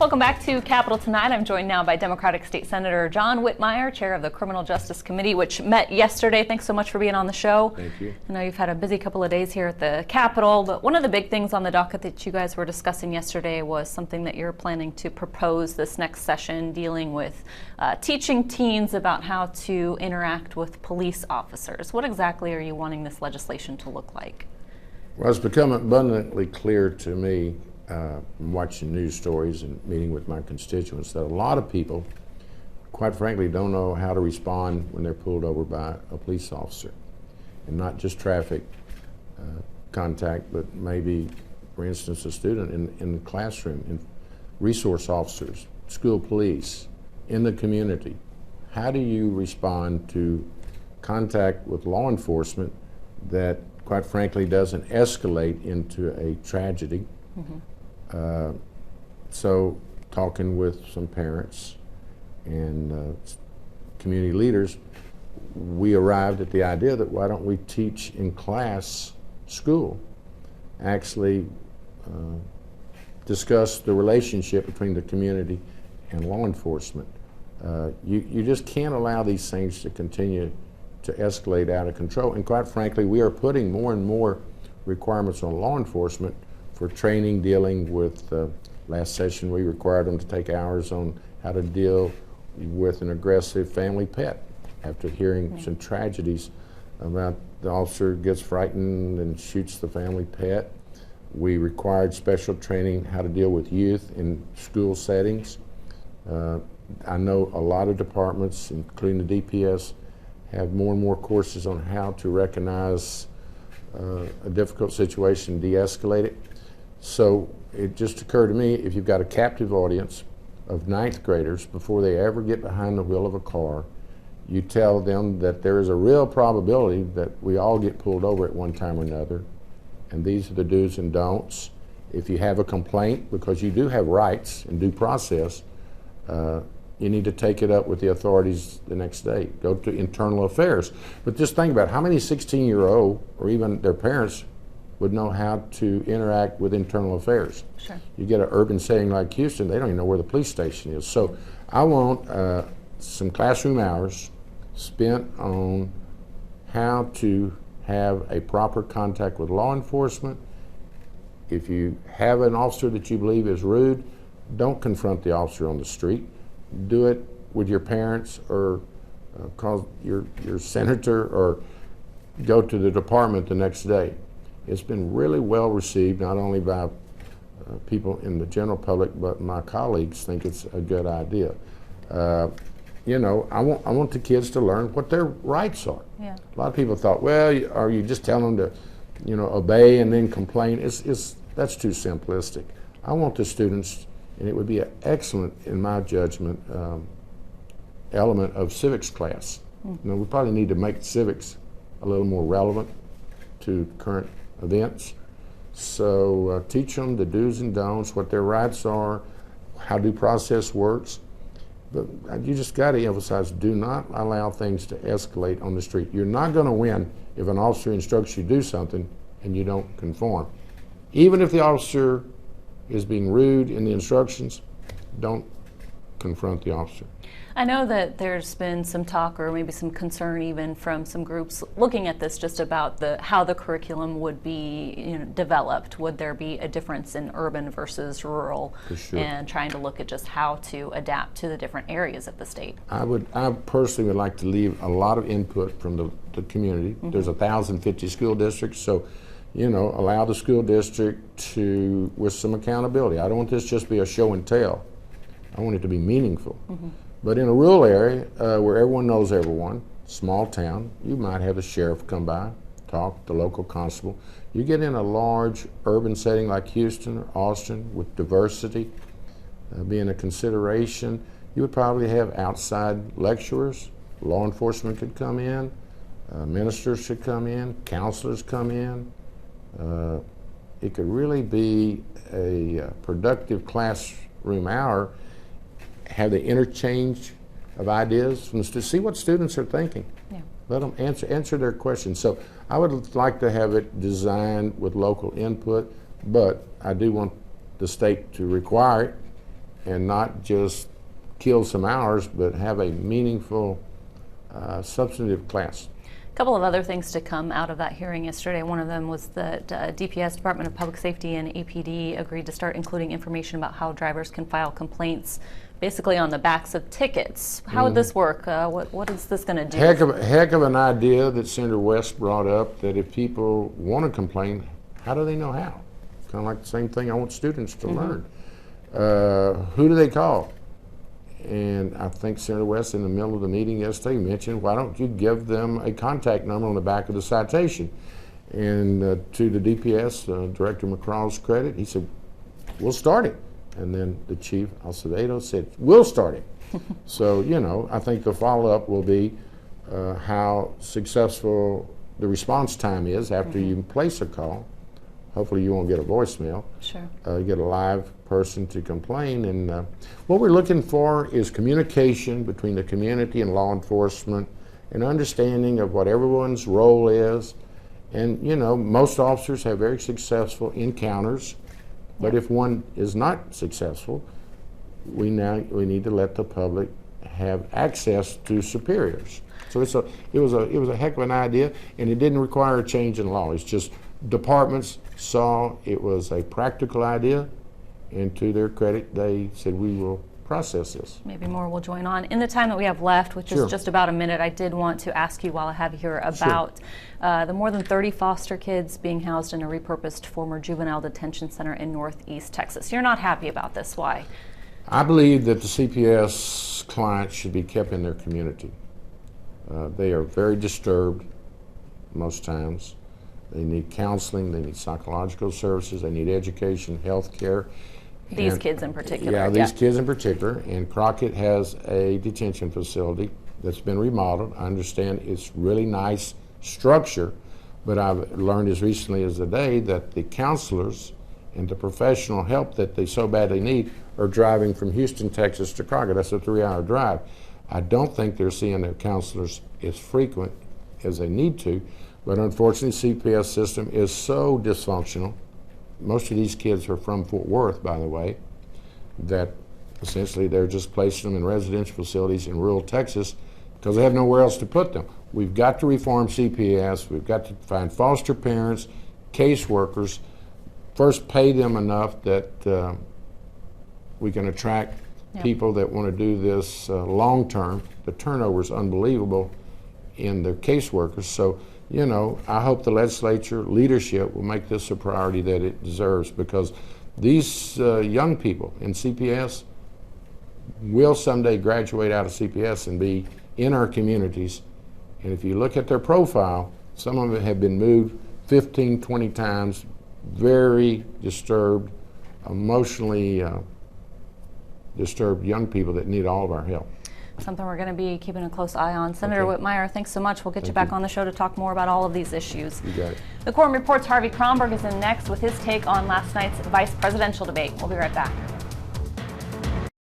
Welcome back to Capitol Tonight. I'm joined now by Democratic State Senator John Whitmire, chair of the Criminal Justice Committee, which met yesterday. Thanks so much for being on the show. Thank you. I know you've had a busy couple of days here at the Capitol, but one of the big things on the docket that you guys were discussing yesterday was something that you're planning to propose this next session, dealing with teaching teens about how to interact with police officers. What exactly are you wanting this legislation to look like? Well, it's become abundantly clear to me watching news stories and meeting with my constituents that a lot of people, quite frankly, don't know how to respond when they're pulled over by a police officer. And not just traffic contact, but maybe, for instance, a student in the classroom, and resource officers, school police, in the community. How do you respond to contact with law enforcement that, quite frankly, doesn't escalate into a tragedy? Mm-hmm. So talking with some parents and community leaders, we arrived at the idea that why don't we teach in class, school, actually discuss the relationship between the community and law enforcement. You just can't allow these things to continue to escalate out of control. And quite frankly, we are putting more and more requirements on law enforcement for training, dealing with, last session we required them to take hours on how to deal with an aggressive family pet after hearing some tragedies about the officer gets frightened and shoots the family pet. We required special training how to deal with youth in school settings. I know a lot of departments, including the DPS, have more and more courses on how to recognize a difficult situation, de-escalate it. So it just occurred to me, if you've got a captive audience of ninth graders, before they ever get behind the wheel of a car, you tell them that there is a real probability that we all get pulled over at one time or another, and these are the do's and don'ts. If you have a complaint, because you do have rights and due process, you need to take it up with the authorities the next day. Go to internal affairs. But just think about how many 16-year-old or even their parents would know how to interact with internal affairs. Sure. You get an urban setting like Houston, they don't even know where the police station is. So I want some classroom hours spent on how to have a proper contact with law enforcement. If you have an officer that you believe is rude, don't confront the officer on the street. Do it with your parents, or call your senator, or go to the department the next day. It's been really well received, not only by people in the general public, but my colleagues think it's a good idea. You know, I want the kids to learn what their rights are. Yeah. A lot of people thought, well, are you just telling them to, you know, obey and then complain? That's too simplistic. I want the students, and it would be an excellent, in my judgment, element of civics class. You know, we probably need to make civics a little more relevant to current events. So teach them the do's and don'ts, what their rights are, how due process works. But you just got to emphasize, do not allow things to escalate on the street. You're not going to win if an officer instructs you to do something and you don't conform. Even if the officer is being rude in the instructions, don't confront the officer. I know that there's been some talk, or maybe some concern even from some groups looking at this, just about how the curriculum would be, you know, developed. Would there be a difference in urban versus rural? For sure. And trying to look at just how to adapt to the different areas of the state. I personally would like to leave a lot of input from the community. Mm-hmm. There's 1,050 school districts, so, you know, allow the school district to, with some accountability. I don't want this just be a show and tell. I want it to be meaningful. Mm-hmm. But in a rural area where everyone knows everyone, small town, you might have the sheriff come by, talk, the local constable. You get in a large urban setting like Houston or Austin with diversity being a consideration, you would probably have outside lecturers. Law enforcement could come in, ministers should come in, counselors come in. It could really be a productive classroom hour. Have the interchange of ideas from the students. See what students are thinking. Yeah. Let them answer their questions. So I would like to have it designed with local input, but I do want the state to require it and not just kill some hours, but have a meaningful, substantive class. A couple of other things to come out of that hearing yesterday. One of them was that DPS, Department of Public Safety, and APD agreed to start including information about how drivers can file complaints basically on the backs of tickets. How would this work? What is this going to do? Heck of an idea that Senator West brought up, that if people want to complain, how do they know how? Kind of like the same thing I want students to learn. Who do they call? And I think Senator West, in the middle of the meeting yesterday, mentioned, why don't you give them a contact number on the back of the citation? And to the DPS, Director McCraw's credit, he said, we'll start it. And then the chief, Alcevedo, said, we'll start it. So, you know, I think the follow-up will be how successful the response time is after you place a call. Hopefully you won't get a voicemail. Sure. You get a live person to complain. And what we're looking for is communication between the community and law enforcement, and understanding of what everyone's role is. And, you know, most officers have very successful encounters. But if one is not successful, we need to let the public have access to superiors. So it was a heck of an idea, and it didn't require a change in law. It's just departments saw it was a practical idea, and to their credit, they said, we will process this. Maybe more will join on. In the time that we have left, which is just about a minute, I did want to ask you while I have you here about the more than 30 foster kids being housed in a repurposed former juvenile detention center in Northeast Texas. You're not happy about this. Why? I believe that the CPS clients should be kept in their community. They are very disturbed most times. They need counseling, they need psychological services, they need education, health care. These kids in particular. Yeah, these kids in particular. And Crockett has a detention facility that's been remodeled. I understand it's really nice structure, but I've learned as recently as today that the counselors and the professional help that they so badly need are driving from Houston, Texas to Crockett. That's a 3-hour drive. I don't think they're seeing their counselors as frequent as they need to, but unfortunately CPS system is so dysfunctional. Most of these kids are from Fort Worth, by the way, that essentially they're just placing them in residential facilities in rural Texas because they have nowhere else to put them. We've got to reform CPS. We've got to find foster parents, caseworkers, first pay them enough that we can attract people that want to do this long term. The turnover is unbelievable in the caseworkers. So, you know, I hope the legislature leadership will make this a priority that it deserves, because these young people in CPS will someday graduate out of CPS and be in our communities. And if you look at their profile, some of them have been moved 15, 20 times, very disturbed, emotionally disturbed young people that need all of our help. Something we're going to be keeping a close eye on. Senator Whitmire, thanks so much. We'll get you back on the show to talk more about all of these issues. You got it. The Quorum Report's Harvey Kronberg is in next with his take on last night's vice presidential debate. We'll be right back.